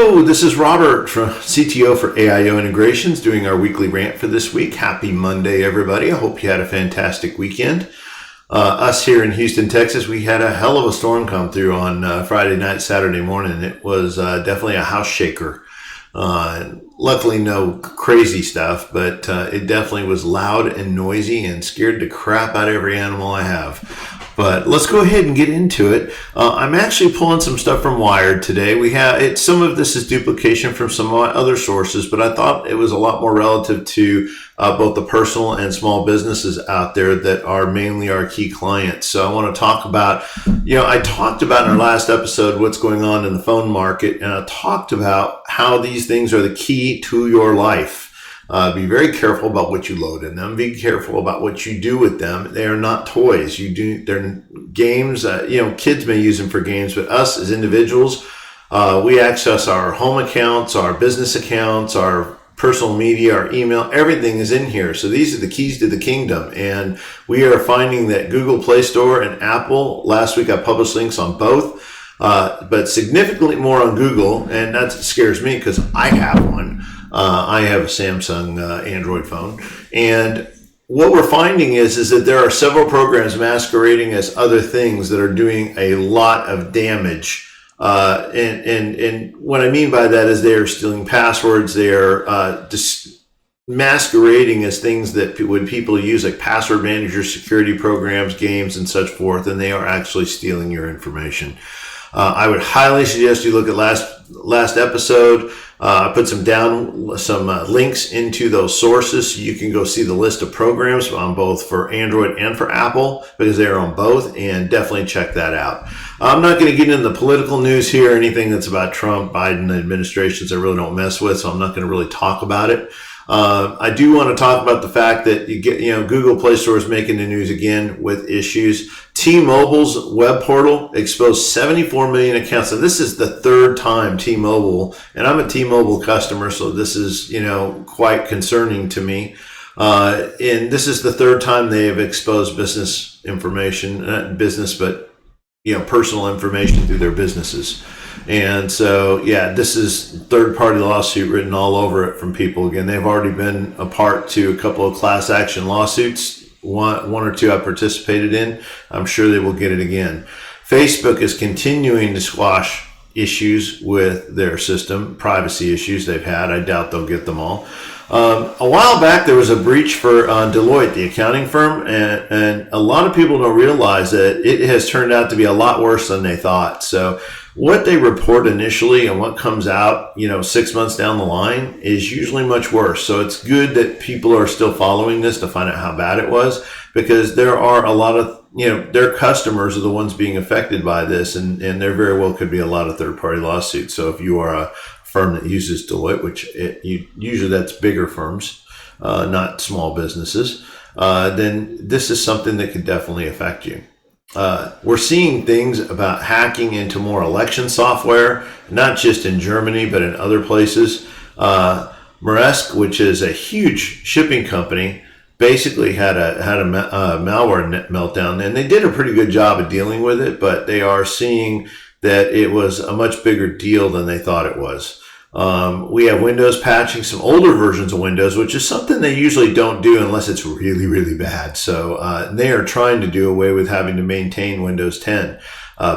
Hello, this is Robert, CTO for AIO Integrations, doing our weekly rant for this week. Happy Monday, everybody. I hope you had a fantastic weekend. Us here in Houston, Texas, we had a hell of a storm come through on Friday night, Saturday morning. It was definitely a house shaker. Luckily, no crazy stuff, but it definitely was loud and noisy and scared the crap out of every animal I have. But let's go ahead and get into it. I'm actually pulling some stuff from Wired today. Some of this is duplication from some other sources, but I thought it was a lot more relative to both the personal and small businesses out there that are mainly our key clients. So I want to talk about, I talked about in our last episode what's going on in the phone market, and I talked about how these things are the key to your life. Be very careful about what you load in them. Be careful about what you do with them. They are not toys. They're games. Kids may use them for games, but us as individuals, we access our home accounts, our business accounts, our personal media, our email. Everything is in here. So these are the keys to the kingdom. And we are finding that Google Play Store and Apple, last week I published links on both, but significantly more on Google. And that scares me because I have one. I have a Samsung Android phone, and what we're finding is that there are several programs masquerading as other things that are doing a lot of damage. And what I mean by that is they are stealing passwords. They are masquerading as things that people use, like password managers, security programs, games, and such forth, and they are actually stealing your information. I would highly suggest you look at last episode. I put some links into those sources so you can go see the list of programs on both for Android and for Apple, because they're on both, and definitely check that out. I'm not going to get into the political news here, anything that's about Trump, Biden administrations I really don't mess with, so I'm not going to really talk about it. I do want to talk about the fact that Google Play Store is making the news again with issues. T-Mobile's web portal exposed 74 million accounts. And this is the third time T-Mobile, and I'm a T-Mobile customer, so this is, quite concerning to me. And this is the third time they have exposed business information, not business, but, personal information through their businesses. And so, this is third-party lawsuit written all over it from people. Again, they've already been a part to a couple of class action lawsuits. One or two I participated in. I'm sure they will get it again. Facebook is continuing to squash issues with their system, privacy issues they've had. I doubt they'll get them all. A while back, there was a breach for Deloitte, the accounting firm, and a lot of people don't realize that it has turned out to be a lot worse than they thought. So what they report initially and what comes out, 6 months down the line is usually much worse. So it's good that people are still following this to find out how bad it was, because there are a lot of, their customers are the ones being affected by this, and there very well could be a lot of third-party lawsuits. So if you are a firm that uses Deloitte, which usually that's bigger firms, not small businesses, then this is something that could definitely affect you. We're seeing things about hacking into more election software, not just in Germany, but in other places. Maersk, which is a huge shipping company, basically had a malware meltdown, and they did a pretty good job of dealing with it, but they are seeing that it was a much bigger deal than they thought it was. We have Windows patching some older versions of Windows, which is something they usually don't do unless it's really, really bad. So they are trying to do away with having to maintain Windows 10.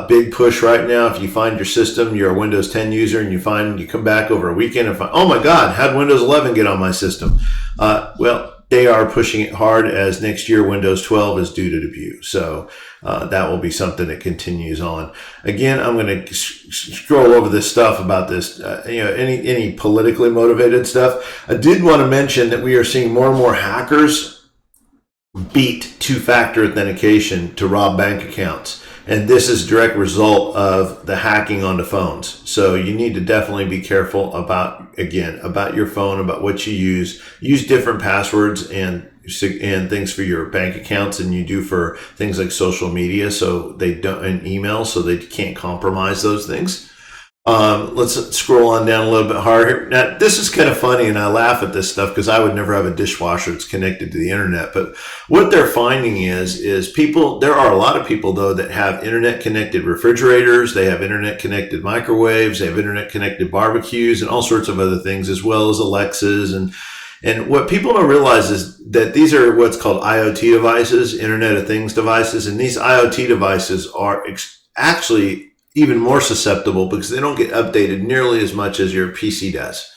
Big push right now. If you find your system, you're a Windows 10 user, and you come back over a weekend and find, oh my God, how'd Windows 11 get on my system? They are pushing it hard, as next year Windows 12 is due to debut. So that will be something that continues on. Again, I'm going to scroll over this stuff about this, any politically motivated stuff. I did want to mention that we are seeing more and more hackers beat two-factor authentication to rob bank accounts. And this is a direct result of the hacking onto phones. So you need to definitely be careful about your phone, about what you use. Use different passwords and things for your bank accounts than you do for things like social media, so they don't, and email, so they can't compromise those things. Let's scroll on down a little bit harder. Now, this is kind of funny, and I laugh at this stuff because I would never have a dishwasher that's connected to the internet. But what they're finding is people. There are a lot of people though that have internet connected refrigerators. They have internet connected microwaves. They have internet connected barbecues and all sorts of other things, as well as Alexas. And what people don't realize is that these are what's called IoT devices, Internet of Things devices, and these IoT devices are actually even more susceptible because they don't get updated nearly as much as your PC does.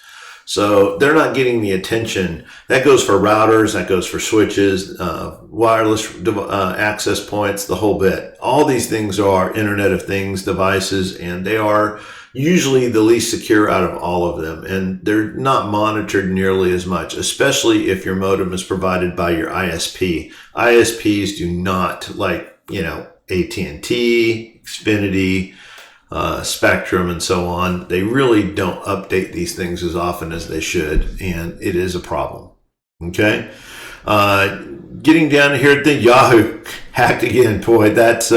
So they're not getting the attention. That goes for routers, that goes for switches, wireless access points, the whole bit. All these things are Internet of Things devices, and they are usually the least secure out of all of them. And they're not monitored nearly as much, especially if your modem is provided by your ISP. ISPs do not, like, AT&T, Xfinity, Spectrum, and so on. They really don't update these things as often as they should, and it is a problem. Okay, getting down here, the Yahoo hacked again. Boy, that's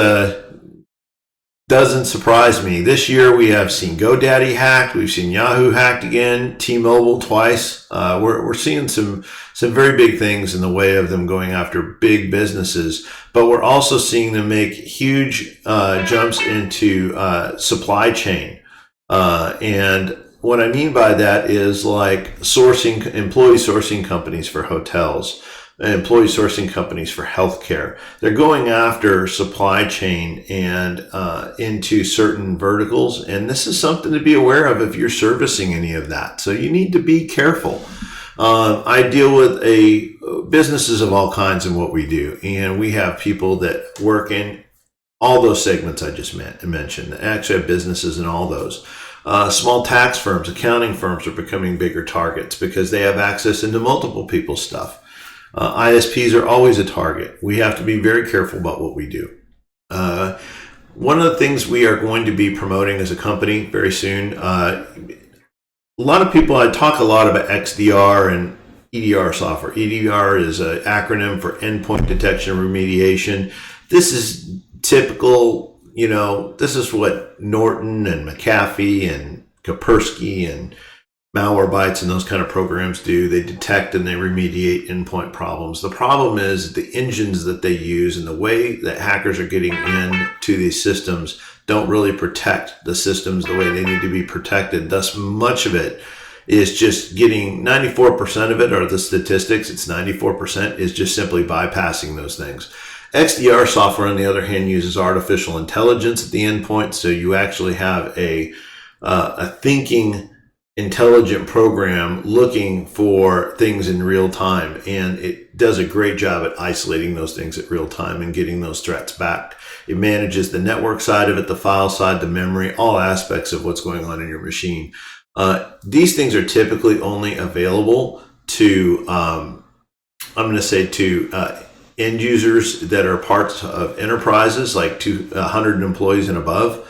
doesn't surprise me. This year we have seen GoDaddy hacked. We've seen Yahoo hacked again. T-Mobile twice. We're seeing some very big things in the way of them going after big businesses, but we're also seeing them make huge jumps into supply chain. And what I mean by that is like employee sourcing companies for hotels, employee sourcing companies for healthcare. They're going after supply chain and into certain verticals. And this is something to be aware of if you're servicing any of that. So you need to be careful. I deal with businesses of all kinds in what we do. And we have people that work in all those segments I just mentioned. They actually have businesses in all those. Small tax firms, accounting firms are becoming bigger targets because they have access into multiple people's stuff. ISPs are always a target. We have to be very careful about what we do. One of the things we are going to be promoting as a company very soon, a lot of people, I talk a lot about XDR and EDR software. EDR is an acronym for Endpoint Detection and Remediation. This is typical, this is what Norton and McAfee and Kaspersky and Malwarebytes and those kind of programs do. They detect and they remediate endpoint problems. The problem is the engines that they use and the way that hackers are getting into these systems don't really protect the systems the way they need to be protected. Thus, much of it is just getting 94% of it, or the statistics, it's 94% is just simply bypassing those things. XDR software, on the other hand, uses artificial intelligence at the endpoint. So you actually have a thinking, intelligent program looking for things in real time, and it does a great job at isolating those things at real time and getting those threats back. It manages the network side of it, the file side, the memory, all aspects of what's going on in your machine. These things are typically only available to end users that are parts of enterprises, like 100 employees and above.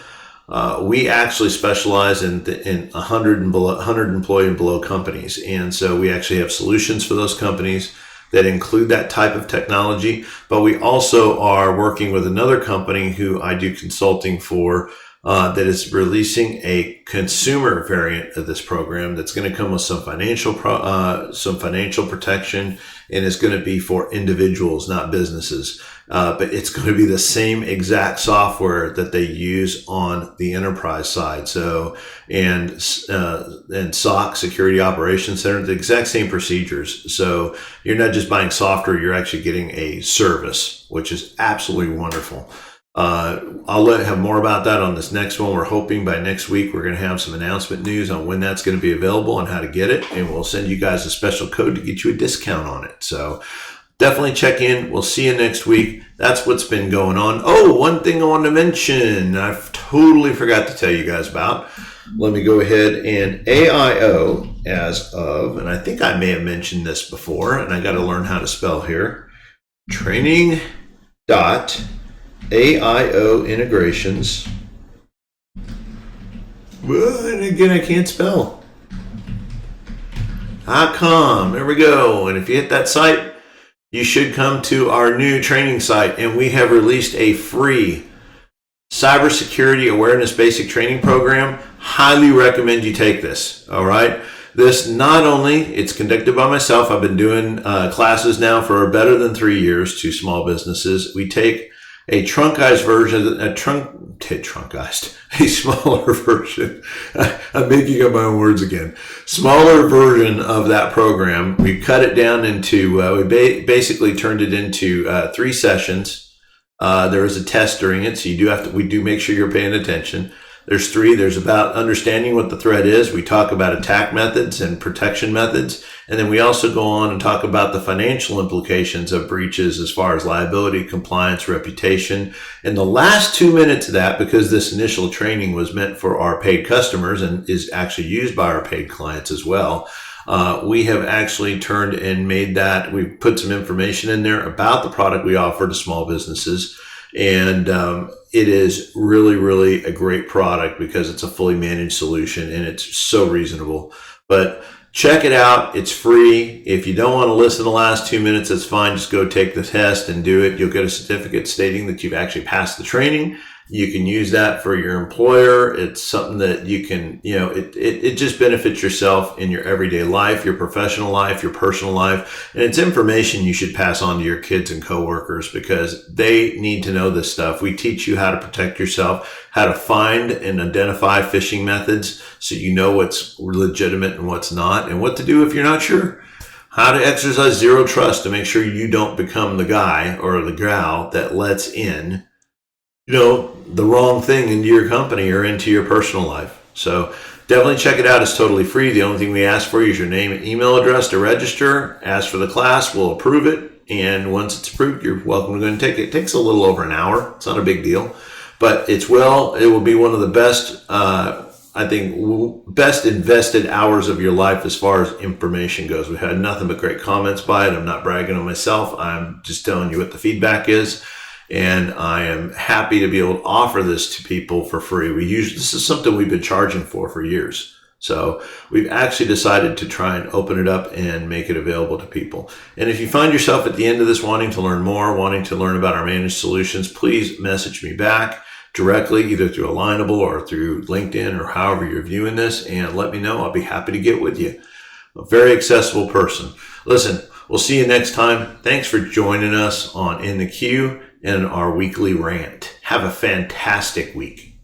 We actually specialize in 100 employee and below companies. And so we actually have solutions for those companies that include that type of technology. But we also are working with another company who I do consulting for that is releasing a consumer variant of this program that's going to come with some financial protection, and it's going to be for individuals, not businesses. But it's going to be the same exact software that they use on the enterprise side. So, and SOC, Security Operations Center, the exact same procedures. So you're not just buying software, you're actually getting a service, which is absolutely wonderful. I'll have more about that on this next one. We're hoping by next week we're going to have some announcement news on when that's going to be available and how to get it. And we'll send you guys a special code to get you a discount on it. So definitely check in. We'll see you next week. That's what's been going on. Oh, one thing I wanted to mention, I totally forgot to tell you guys about. Let me go ahead and AIO as of, and I think I may have mentioned this before, and I got to learn how to spell here. Training.AIO integrations. Well, and again, I can't spell. .com. There we go. And if you hit that site, you should come to our new training site, and we have released a free cybersecurity awareness basic training program. highly recommend you take this. All right. This not only, it's conducted by myself. I've been doing classes now for better than 3 years to small businesses. We take a trunkized version, a smaller version. I'm making up my own words again. Smaller version of that program. We cut it down into, basically turned it into 3 sessions. There is a test during it, so we do make sure you're paying attention. There's 3. There's about understanding what the threat is. We talk about attack methods and protection methods. And then we also go on and talk about the financial implications of breaches as far as liability, compliance, reputation. And the last 2 minutes of that, because this initial training was meant for our paid customers and is actually used by our paid clients as well, we have actually turned and made that. We've put some information in there about the product we offer to small businesses. And it is really, really a great product because it's a fully managed solution and it's so reasonable. But check it out. It's free. If you don't want to listen the last 2 minutes, that's fine. Just go take the test and do it. You'll get a certificate stating that you've actually passed the training. You can use that for your employer. It's something that you can, it just benefits yourself in your everyday life, your professional life, your personal life. And it's information you should pass on to your kids and coworkers because they need to know this stuff. We teach you how to protect yourself, how to find and identify phishing methods so you know what's legitimate and what's not, and what to do if you're not sure. How to exercise zero trust to make sure you don't become the guy or the gal that lets in the wrong thing into your company or into your personal life. So definitely check it out. It's totally free. The only thing we ask for you is your name and email address to register. Ask for the class. We'll approve it. And once it's approved, you're welcome to go and take it. It takes a little over an hour. It's not a big deal, but it will be one of the best, best invested hours of your life as far as information goes. We've had nothing but great comments by it. I'm not bragging on myself. I'm just telling you what the feedback is. And I am happy to be able to offer this to people for free. This is something we've been charging for years. So we've actually decided to try and open it up and make it available to people. And if you find yourself at the end of this wanting to learn more, wanting to learn about our managed solutions, please message me back directly, either through Alignable or through LinkedIn or however you're viewing this, and let me know. I'll be happy to get with you. A very accessible person. Listen, we'll see you next time. Thanks for joining us on In the Queue and our weekly rant. Have a fantastic week.